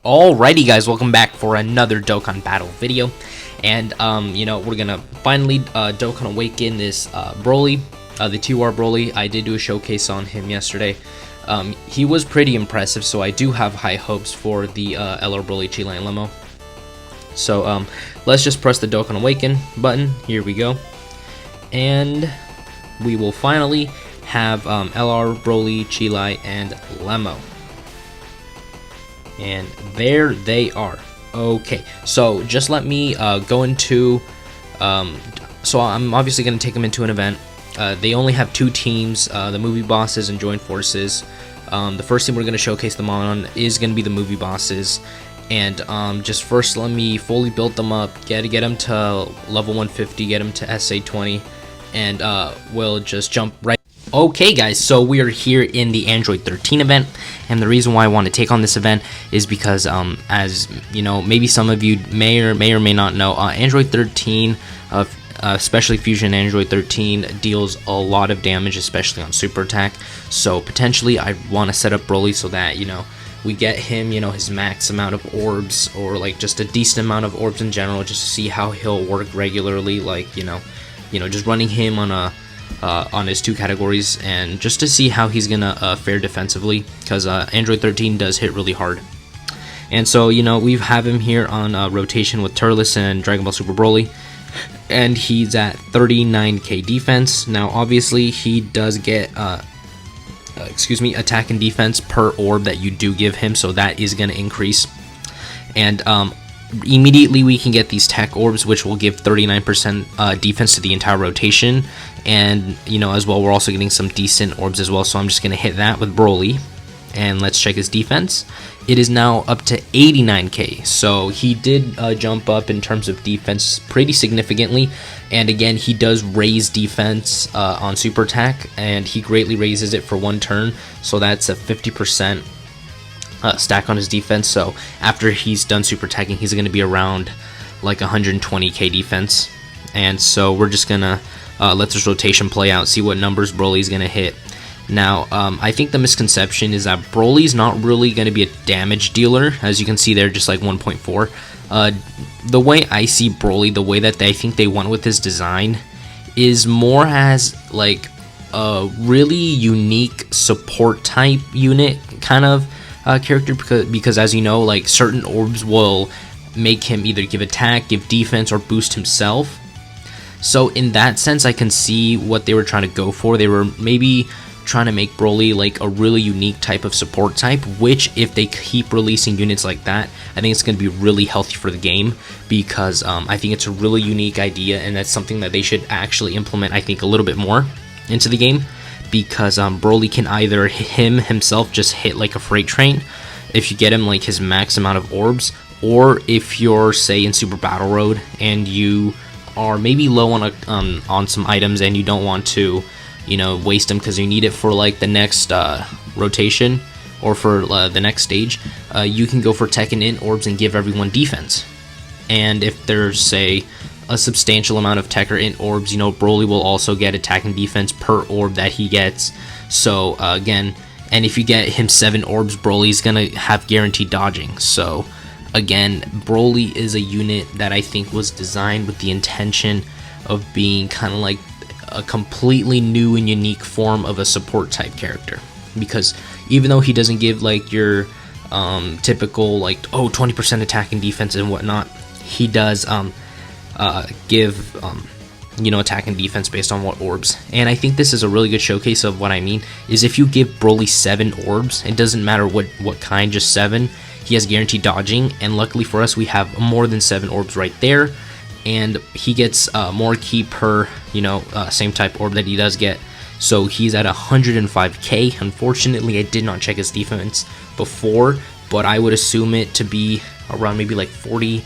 Alrighty guys, welcome back for another Dokkan battle video. And we're gonna finally Dokkan Awaken this Broly, the 2R Broly. I did do a showcase on him yesterday. He was pretty impressive, so I do have high hopes for the LR Broly, Cheelai, and Lemo. So let's just press the Dokkan Awaken button. Here we go. And we will finally have LR Broly, Cheelai, and Lemo. And there they are. Okay, so just let me go into so I'm obviously going to take them into an event. They only have two teams, the movie bosses and joint forces. The first team we're going to showcase them on is going to be the movie bosses. And just first let me fully build them up, get them to level 150, get them to SA 20, and we'll just jump right. Okay guys, so we are here in the Android 13 event, and the reason why I want to take on this event is because as you know, maybe some of you may or may not know, Android 13, especially Fusion Android 13, deals a lot of damage, especially on super attack. So potentially I want to set up Broly so that, you know, we get him, you know, his max amount of orbs, or like just a decent amount of orbs in general, just to see how he'll work regularly, like you know just running him on his two categories, and just to see how he's gonna fare defensively, because Android 13 does hit really hard. And so, you know, we have him here on rotation with Turles and Dragon Ball Super Broly, and he's at 39k defense. Now obviously he does get attack and defense per orb that you do give him, so that is gonna increase. And immediately we can get these tech orbs, which will give 39% defense to the entire rotation, and you know, as well, we're also getting some decent orbs as well. So I'm just gonna hit that with Broly, and let's check his defense. It is now up to 89k, so he did jump up in terms of defense pretty significantly. And again, he does raise defense on super attack, and he greatly raises it for one turn, so that's a 50% stack on his defense. So after he's done super attacking, he's going to be around like 120k defense. And so we're just gonna let this rotation play out, see what numbers Broly's going to hit. Now I think the misconception is that Broly's not really going to be a damage dealer. As you can see there, just like 1.4. The way I see Broly, the way that I think they went with his design, is more as like a really unique support type unit kind of character, because as you know, like certain orbs will make him either give attack, give defense, or boost himself. So in that sense, I can see what they were trying to go for. They were maybe trying to make Broly like a really unique type of support type, which if they keep releasing units like that, I think it's going to be really healthy for the game, because I think it's a really unique idea, and that's something that they should actually implement, I think, a little bit more into the game. Because Broly can either himself just hit like a freight train if you get him like his max amount of orbs, or if you're, say, in Super Battle Road and you are maybe low on some items and you don't want to, you know, waste them because you need it for like the next rotation or for the next stage, you can go for Tekken Int orbs and give everyone defense. And if there's, say, a substantial amount of Tech or Int orbs, you know, Broly will also get attack and defense per orb that he gets. So again, and if you get him 7 orbs, Broly's gonna have guaranteed dodging. So again, Broly is a unit that I think was designed with the intention of being kind of like a completely new and unique form of a support type character, because even though he doesn't give like your typical like 20% attack and defense and whatnot, he does give you know, attack and defense based on what orbs. And I think this is a really good showcase of what I mean, is if you give Broly 7 orbs, it doesn't matter what kind, just 7, he has guaranteed dodging. And luckily for us, we have more than 7 orbs right there, and he gets more ki per, you know, same type orb that he does get. So he's at 105k. Unfortunately, I did not check his defense before, but I would assume it to be around maybe like 40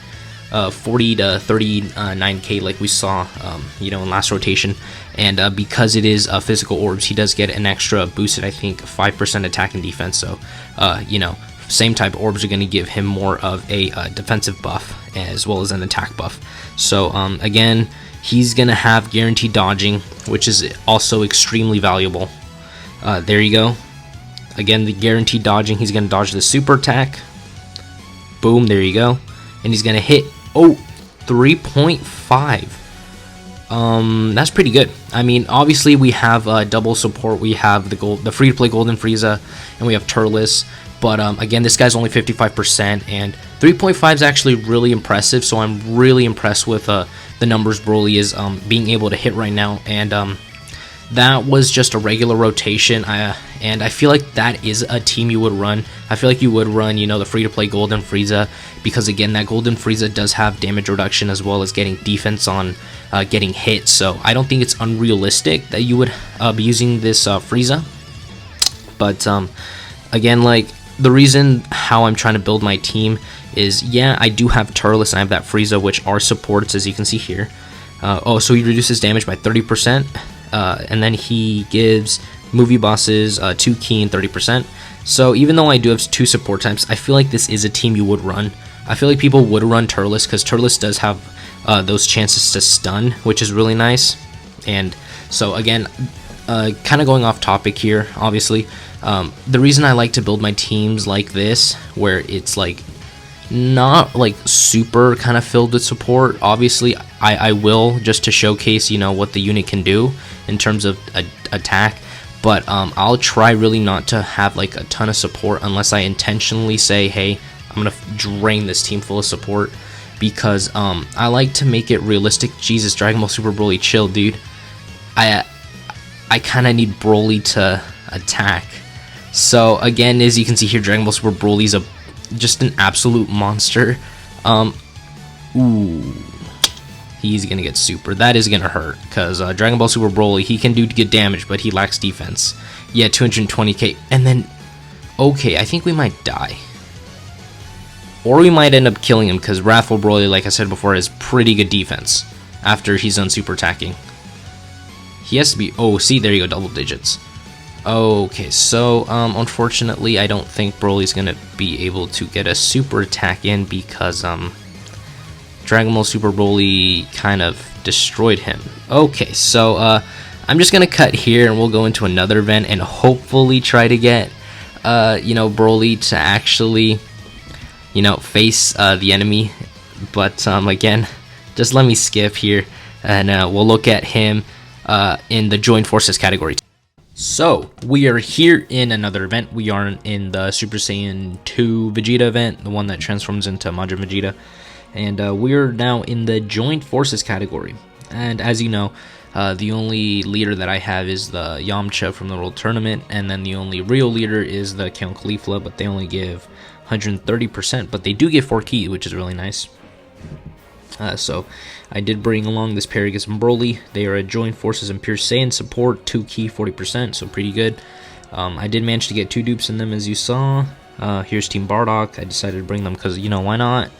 to 39k, like we saw you know, in last rotation. And because it is physical orbs, he does get an extra boosted, I think, 5% attack and defense. So you know, same type orbs are going to give him more of a defensive buff as well as an attack buff. So again, he's going to have guaranteed dodging, which is also extremely valuable. There you go. Again, the guaranteed dodging, he's going to dodge the super attack, Boom, there you go. And he's gonna hit, oh, 3.5. That's pretty good. I mean, obviously we have double support. We have the free-to-play Golden Frieza, and we have Turles. But again, this guy's only 55%, and 3.5 is actually really impressive. So I'm really impressed with the numbers Broly is being able to hit right now. And that was just a regular rotation, and I feel like that is a team you would run. I feel like you would run, you know, the free-to-play Golden Frieza, because again, that Golden Frieza does have damage reduction as well as getting defense on getting hit. So I don't think it's unrealistic that you would be using this Frieza. But again, like, the reason how I'm trying to build my team is, yeah, I do have Turles and I have that Frieza, which are supports, as you can see here. Oh, so he reduces damage by 30%. And then he gives movie bosses 2 key and 30%. So even though I do have 2 support types, I feel like this is a team you would run. I feel like people would run Turles because Turles does have those chances to stun, which is really nice. And so again, kind of going off topic here, obviously, the reason I like to build my teams like this, where it's like not like super kind of filled with support. Obviously I will, just to showcase, you know, what the unit can do in terms of attack, but I'll try really not to have like a ton of support unless I intentionally say, hey, I'm gonna drain this team full of support, because I like to make it realistic. Jesus, Dragon Ball Super Broly, chill, dude. I kind of need Broly to attack. So again, as you can see here, Dragon Ball Super Broly's just an absolute monster. Ooh, he's gonna get super. That is gonna hurt, because Dragon Ball Super Broly, he can do good damage, but he lacks defense. Yeah, 220k, and then, okay, I think we might die, or we might end up killing him, because Wrathful Broly, like I said before, has pretty good defense after he's done super attacking. He has to be, oh, see, there you go, double digits. Okay, so unfortunately, I don't think Broly's gonna be able to get a super attack in, because Dragon Ball Super Broly kind of destroyed him. Okay, so I'm just gonna cut here, and we'll go into another event and hopefully try to get you know, Broly to actually, you know, face the enemy. But again, just let me skip here, and we'll look at him in the Joint Forces category. So, we are here in another event. We are in the Super Saiyan 2 Vegeta event, the one that transforms into Majin Vegeta. And we're now in the Joint Forces category. And as you know, the only leader that I have is the Yamcha from the World Tournament, and then the only real leader is the Count Caulifla, but they only give 130%, but they do give 4 key, which is really nice. So I did bring along this Paragus and Broly. They are a Joint Forces and Pure Saiyan support, 2 key, 40%, so pretty good. I did manage to get 2 dupes in them, as you saw. Here's Team Bardock. I decided to bring them because, you know, why not?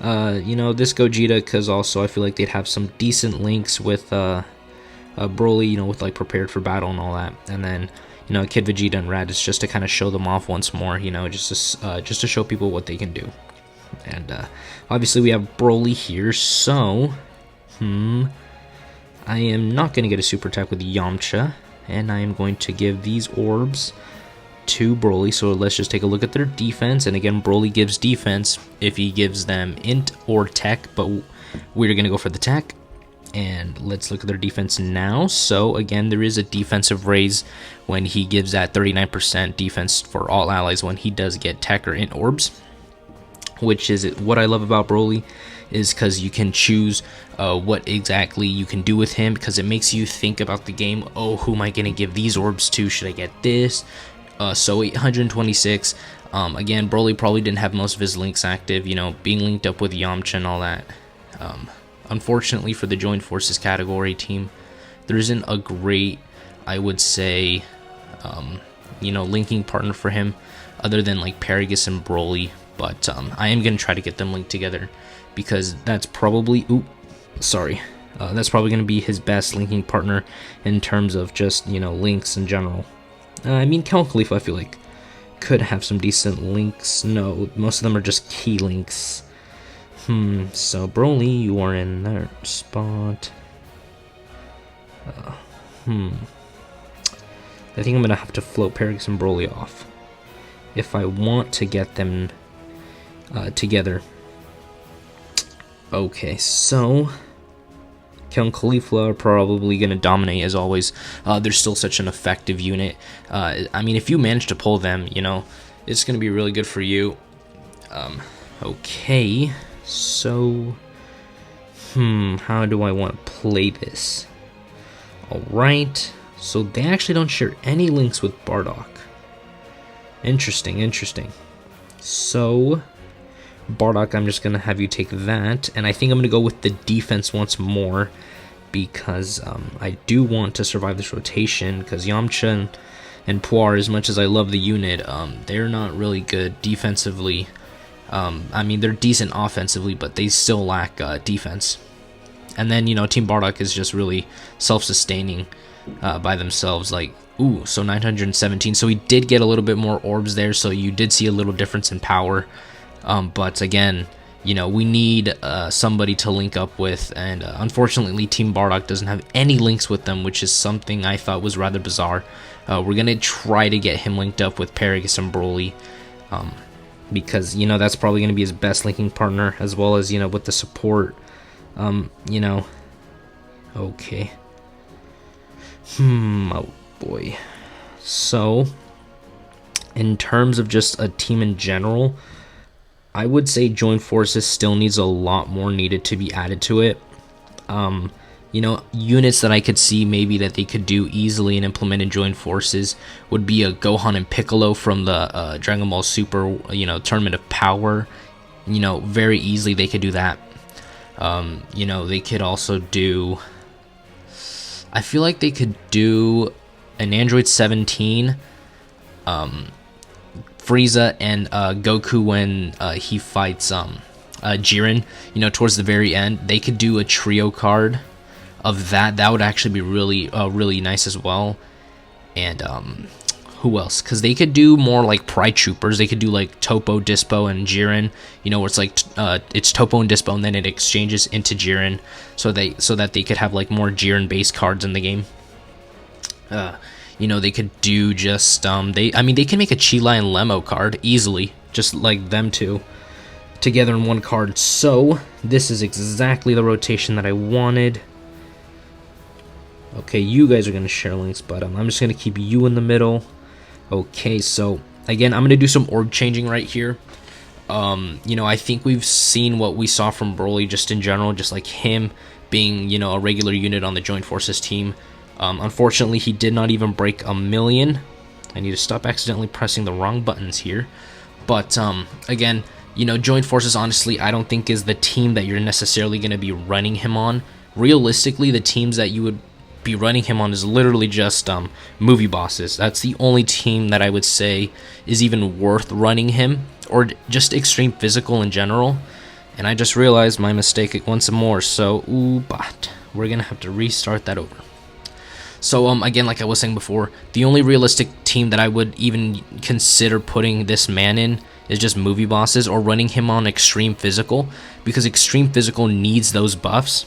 You know, this Gogeta, because also I feel like they'd have some decent links with Broly, you know, with like prepared for battle and all that. And then, you know, Kid Vegeta and Raditz, just to kind of show them off once more, you know, just to show people what they can do. And obviously we have Broly here, so I am not going to get a super attack with Yamcha, and I am going to give these orbs to Broly. So let's just take a look at their defense, and again, Broly gives defense if he gives them int or tech, but we're going to go for the tech. And let's look at their defense now. So again, there is a defensive raise when he gives that 39% defense for all allies when he does get tech or int orbs. Which is what I love about Broly, is because you can choose what exactly you can do with him, because it makes you think about the game. Oh, who am I going to give these orbs to? Should I get this? So 826. Again, Broly probably didn't have most of his links active, you know, being linked up with Yamcha and all that. Unfortunately for the Joint Forces category team, there isn't a great, I would say, you know, linking partner for him other than like Paragus and Broly. But I am going to try to get them linked together, because that's probably, that's probably going to be his best linking partner in terms of just, you know, links in general. I mean, Count Caulifla, I feel like, could have some decent links. No, most of them are just key links. So Broly, you are in that spot. I think I'm going to have to float Paragus and Broly off if I want to get them together. Okay, so Count Caulifla are probably going to dominate as always. They're still such an effective unit. I mean, if you manage to pull them, you know, it's going to be really good for you. Okay, so, how do I want to play this? Alright, so they actually don't share any links with Bardock. Interesting. So, Bardock, I'm just going to have you take that, and I think I'm going to go with the defense once more, because I do want to survive this rotation, because Yamcha and Puar, as much as I love the unit, they're not really good defensively. I mean, they're decent offensively, but they still lack defense. And then, you know, Team Bardock is just really self-sustaining by themselves. Like, ooh, so 917. So he did get a little bit more orbs there, so you did see a little difference in power. But again, you know, we need somebody to link up with, and unfortunately, Team Bardock doesn't have any links with them, which is something I thought was rather bizarre. We're going to try to get him linked up with Paragus and Broly, because, you know, that's probably going to be his best linking partner, as well as, you know, with the support, you know. Okay. Oh boy. So, in terms of just a team in general, I would say Joint Forces still needs a lot more needed to be added to it. You know, units that I could see maybe that they could do easily and implement in Joint Forces would be a Gohan and Piccolo from the Dragon Ball Super, you know, Tournament of Power. You know, very easily they could do that. You know, they could also do, I feel like they could do an Android 17, Frieza and Goku when he fights Jiren, you know, towards the very end. They could do a trio card of that. That would actually be really really nice as well. And who else? Because they could do more like Pride Troopers. They could do like Topo, Dispo, and Jiren, you know, where it's like it's Topo and Dispo, and then it exchanges into Jiren, so that they could have like more Jiren based cards in the game. You know, they could do just I mean, they can make a Cheelai and Lemo card easily, just like them two together in one card. So this is exactly the rotation that I wanted. Okay, you guys are going to share links, but I'm just going to keep you in the middle. Okay, so again, I'm going to do some orb changing right here. You know, I think we've seen what we saw from Broly just in general, just like him being, you know, a regular unit on the Joint Forces team. Unfortunately, he did not even break 1,000,000. I need to stop accidentally pressing the wrong buttons here. But again, you know, Joint Forces, honestly, I don't think is the team that you're necessarily going to be running him on. Realistically, the teams that you would be running him on is literally just movie bosses. That's the only team that I would say is even worth running him, or just Extreme Physical in general. And I just realized my mistake once more, so but we're gonna have to restart that over. So again, like I was saying before, the only realistic team that I would even consider putting this man in is just movie bosses, or running him on Extreme Physical, because Extreme Physical needs those buffs.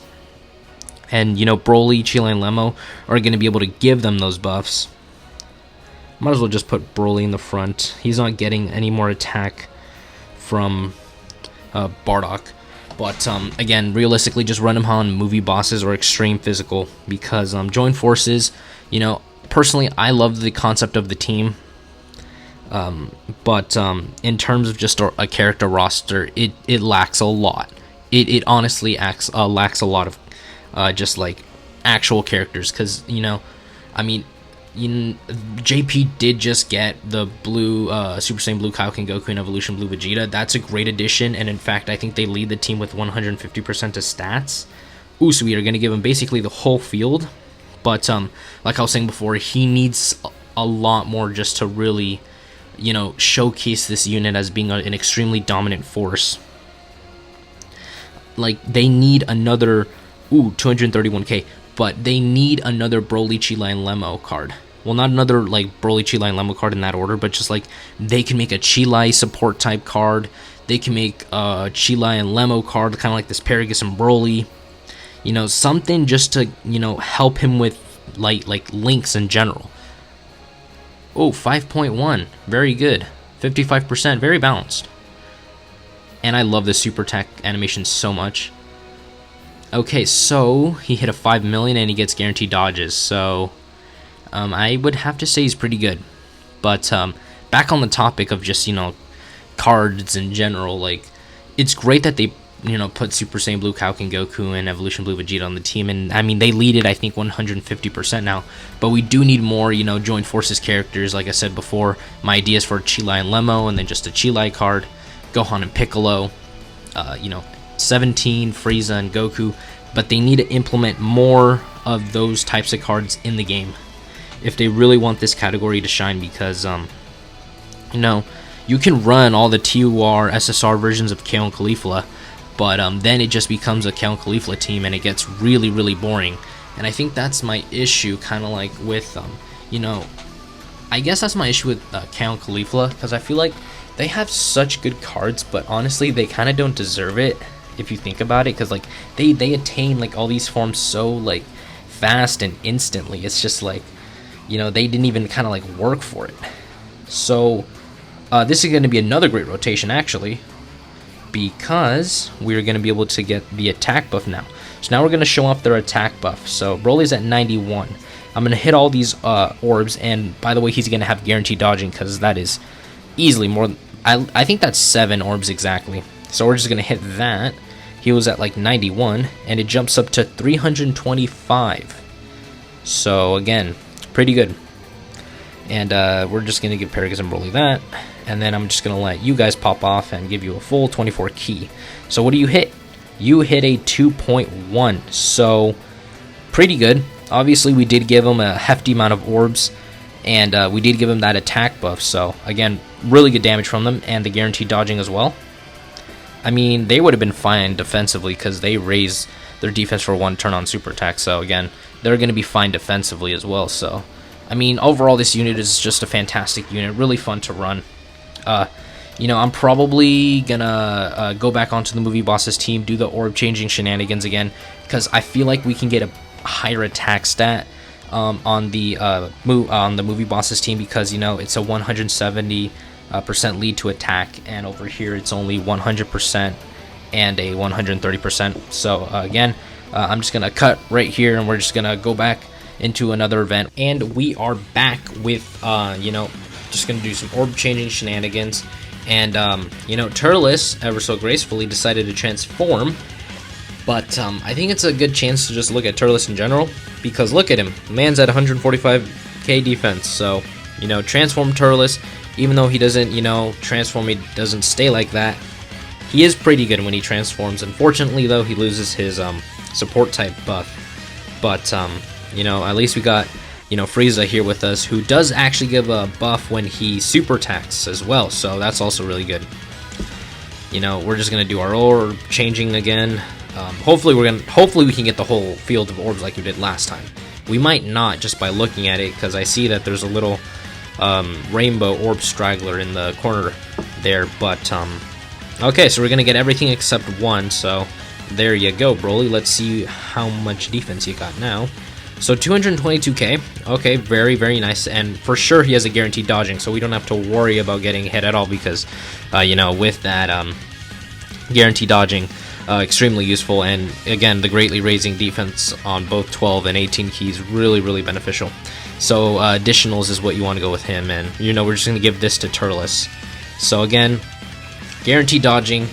And, you know, Broly, Cheelai, and Lemo are going to be able to give them those buffs. Might as well just put Broly in the front. He's not getting any more attack from Bardock. But, again, realistically, just run him on movie bosses or Extreme Physical. Because Joint Forces, you know, personally, I love the concept of the team. But in terms of just a character roster, it lacks a lot. It honestly lacks a lot of just like actual characters, because, you know, I mean, JP did just get the blue Super Saiyan Blue Kaioken Goku and Evolution Blue Vegeta. That's a great addition, and in fact, I think they lead the team with 150% of stats. Ooh, so we are going to give him basically the whole field, but like I was saying before, he needs a lot more just to really, you know, showcase this unit as being an extremely dominant force. Like, they need another 231k, but they need another Broly, Cheelai, and Lemo card. Well, not another, like, Broly, Cheelai, and Lemo card in that order, but just, like, they can make a Cheelai support type card. They can make a Cheelai and Lemo card, kind of like this Paragus and Broly. You know, something just to, you know, help him with, like links in general. Oh, 5.1. Very good. 55%. Very balanced. and I love the super attack animation so much. Okay, so he hit a 5 million and he gets guaranteed dodges, so I would have to say he's pretty good. But back on the topic of just, cards in general, like, it's great that they, put Super Saiyan Blue Kaioken Goku and Evolution Blue Vegeta on the team, and I mean, they lead it, I think, 150% now, but we do need more, joint forces characters. Like I said before, my ideas for Cheelai and Lemo, and then just a Cheelai card, Gohan and Piccolo, 17, Frieza, and Goku, but they need to implement more of those types of cards in the game if they really want this category to shine, because, you can run all the TUR, SSR versions of KO and Caulifla, but then it just becomes a KO and Caulifla team, and it gets really, really boring, and I think that's my issue, kind of like with, I guess that's my issue with KO and Caulifla, because I feel like they have such good cards, but honestly, they kind of don't deserve it, if you think about it, because like they attain like all these forms so like fast and instantly. It's just like, they didn't even kind of like work for it. So this is going to be another great rotation, actually, because we're going to be able to get the attack buff now. So now we're going to show off their attack buff. So Broly's at 91. I'm going to hit all these orbs, and by the way, he's going to have guaranteed dodging, because that is easily more. I think that's 7 orbs exactly. So we're just going to hit that. He was at like 91, and it jumps up to 325. So again, pretty good. And we're just going to give Paragus and Broly that, and then I'm just going to let you guys pop off and give you a full 24 key. So what do you hit? You hit a 2.1, so pretty good. Obviously, we did give him a hefty amount of orbs, and we did give him that attack buff, so again, really good damage from them, and the guaranteed dodging as well. I mean, they would have been fine defensively because they raised their defense for 1 turn on super attack, so again, they're going to be fine defensively as well. So I mean, overall, this unit is just a fantastic unit, really fun to run. I'm probably gonna go back onto the movie bosses team, do the orb changing shenanigans again, because I feel like we can get a higher attack stat on the movie bosses team, because it's a 170% lead to attack, and over here it's only 100% and a 130%. So again, I'm just gonna cut right here, and we're just gonna go back into another event, and we are back with just gonna do some orb changing shenanigans. And Turles ever so gracefully decided to transform, but I think it's a good chance to just look at Turles in general, because look at him, man's at 145k defense. So transform Turles, even though he doesn't transform, he doesn't stay like that. He is pretty good when he transforms. Unfortunately though, he loses his support type buff, but at least we got Frieza here with us, who does actually give a buff when he super attacks as well, so that's also really good. We're just gonna do our orb changing again. Hopefully we can get the whole field of orbs like we did last time. We might not, just by looking at it, because I see that there's a little rainbow orb straggler in the corner there, but okay, so we're gonna get everything except one. So there you go, Broly. Let's see how much defense you got now. So 222k, okay, very, very nice, and for sure he has a guaranteed dodging, so we don't have to worry about getting hit at all, because, with that guaranteed dodging, extremely useful, and again, the greatly raising defense on both 12 and 18 keys, really, really beneficial. So additionals is what you want to go with him, and, we're just going to give this to Turles. So again, guaranteed dodging,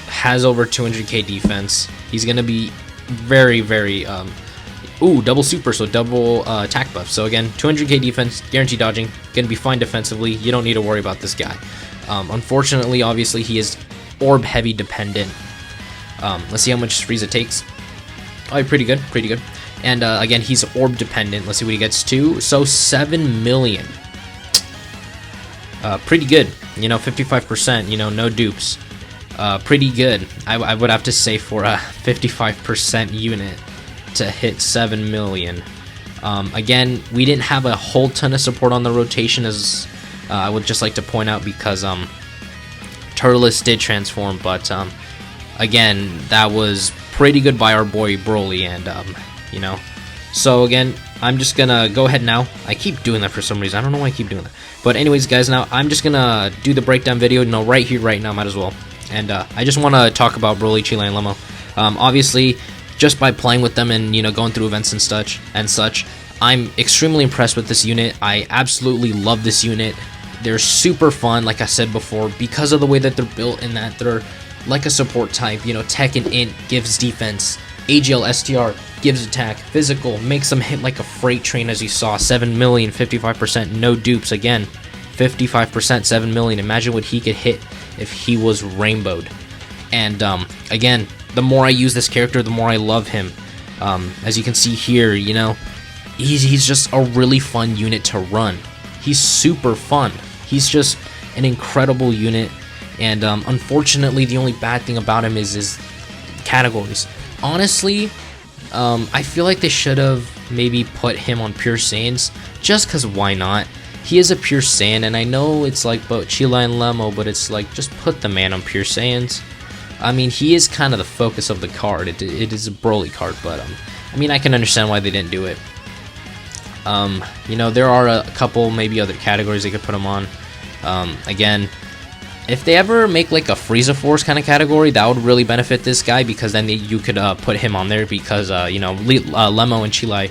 has over 200k defense. He's going to be very, very, double super, so double attack buff. So again, 200k defense, guaranteed dodging, gonna be fine defensively. You don't need to worry about this guy. Unfortunately, obviously, he is orb heavy dependent. Let's see how much Frieza takes. Oh, pretty good, pretty good. And again, he's orb dependent. Let's see what he gets to. So 7 million. Pretty good. 55%. No dupes. Pretty good. I would have to say for a 55% unit to hit 7 million. Again, we didn't have a whole ton of support on the rotation, as I would just like to point out, because Turles did transform, but again, that was pretty good by our boy Broly, and so again, I'm just gonna go ahead now. I keep doing that for some reason. I don't know why I keep doing that. But anyways, guys, now I'm just gonna do the breakdown video, right here, right now, might as well. And I just want to talk about Broly, Cheelai, and Lemo. Obviously, just by playing with them and going through events and such, I'm extremely impressed with this unit. I absolutely love this unit. They're super fun, like I said before, because of the way that they're built, and that they're like a support type. Tech and Int gives defense, AGL STR gives attack, physical makes them hit like a freight train, as you saw. 7 million, 55%, no dupes again. 55%, 7 million. Imagine what he could hit if he was rainbowed. And again, the more I use this character, the more I love him. As you can see here, he's just a really fun unit to run. He's super fun. He's just an incredible unit. And unfortunately, the only bad thing about him is his categories. Honestly, I feel like they should have maybe put him on Pure Saiyans, just because why not? He is a Pure Saiyan, and I know it's like both Cheelai and Lemo, but it's like, just put the man on Pure Saiyans. I mean, he is kind of the focus of the card. It is a Broly card, but I mean, I can understand why they didn't do it. There are a couple maybe other categories they could put him on. Again, if they ever make like a Frieza Force kind of category, that would really benefit this guy, because then you could put him on there, because Lemo and Cheelai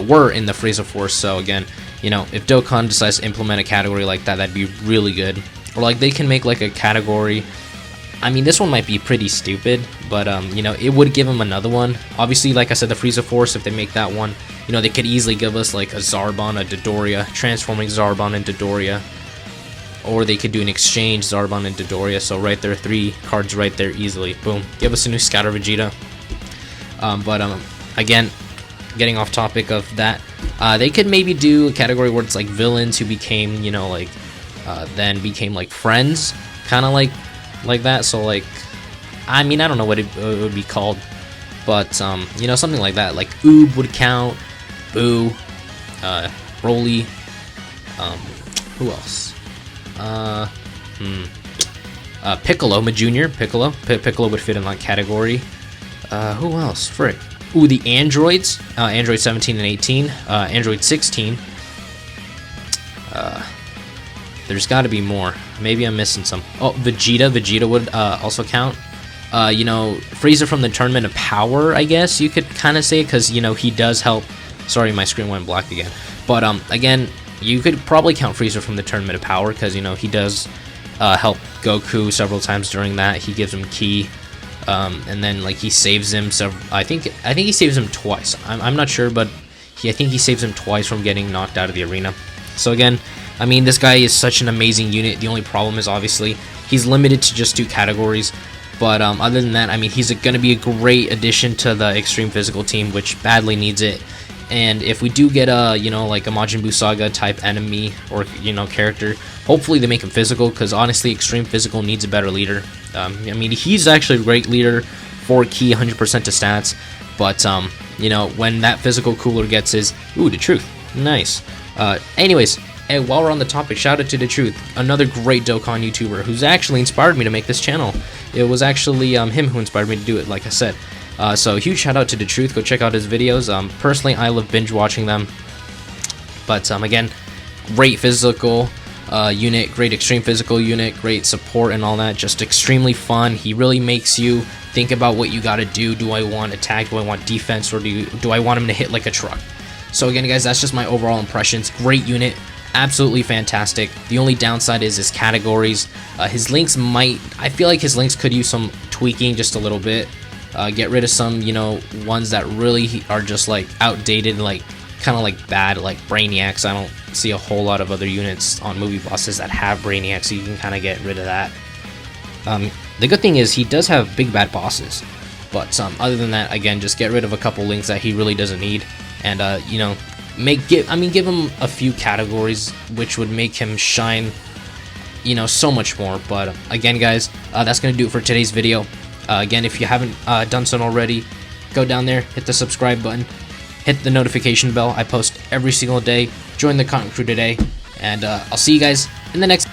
were in the Frieza Force. So again, if Dokkan decides to implement a category like that, that'd be really good. Or like they can make like a category. I mean, this one might be pretty stupid, but it would give him another one. Obviously, like I said, the Frieza Force, if they make that one, they could easily give us like a Zarbon, a Dodoria, transforming Zarbon into Dodoria. Or they could do an exchange, Zarbon and Dodoria. So right there, 3 cards right there easily. Boom. Give us a new Scatter Vegeta. Again, getting off topic of that, they could maybe do a category where it's like villains who became, then became like friends, kind of like that. So like, I mean, I don't know what it would be called, but something like that. Like Oob would count, Boo, Broly, who else? Piccolo, Junior, Piccolo would fit in that category. Who else? Frick. Ooh, the androids, Android 17 and 18, Android 16. There's got to be more. Maybe I'm missing some. Oh, Vegeta would also count. Frieza from the Tournament of Power, I guess you could kind of say, because he does help. Sorry, my screen went black again. But again, you could probably count Frieza from the Tournament of Power, because he does help Goku several times during that. He gives him ki, and then like he saves him several. I think he saves him twice. I'm not sure, but I think he saves him twice from getting knocked out of the arena. So again, I mean, this guy is such an amazing unit. The only problem is obviously he's limited to just 2 categories. But other than that, I mean, he's going to be a great addition to the Extreme Physical team, which badly needs it. And if we do get a, like a Majin Buu Saga type enemy or, character, hopefully they make him physical, because honestly, Extreme Physical needs a better leader. I mean, he's actually a great leader, 4 key, 100% to stats. But, when that physical cooler gets his, ooh, the Truth, nice. Anyways, and while we're on the topic, shout out to the Truth, another great Dokkan YouTuber who's actually inspired me to make this channel. It was actually him who inspired me to do it, like I said. So huge shout out to the Truth. Go check out his videos. Personally, I love binge watching them. But again, great physical unit, great extreme physical unit, great support and all that. Just extremely fun. He really makes you think about what you got to do. Do I want attack? Do I want defense? Or do I want him to hit like a truck? So again, guys, that's just my overall impressions. Great unit. Absolutely fantastic. The only downside is his categories. His links I feel like his links could use some tweaking just a little bit. Get rid of some, ones that really are just like outdated, like kind of like bad, like Brainiacs. I don't see a whole lot of other units on movie bosses that have Brainiacs, so you can kind of get rid of that. The good thing is he does have big bad bosses, but other than that, again, just get rid of a couple links that he really doesn't need, and give him a few categories which would make him shine, so much more. But again, guys, that's gonna do it for today's video. Again, if you haven't done so already, go down there, hit the subscribe button, hit the notification bell. I post every single day. Join the content crew today, and I'll see you guys in the next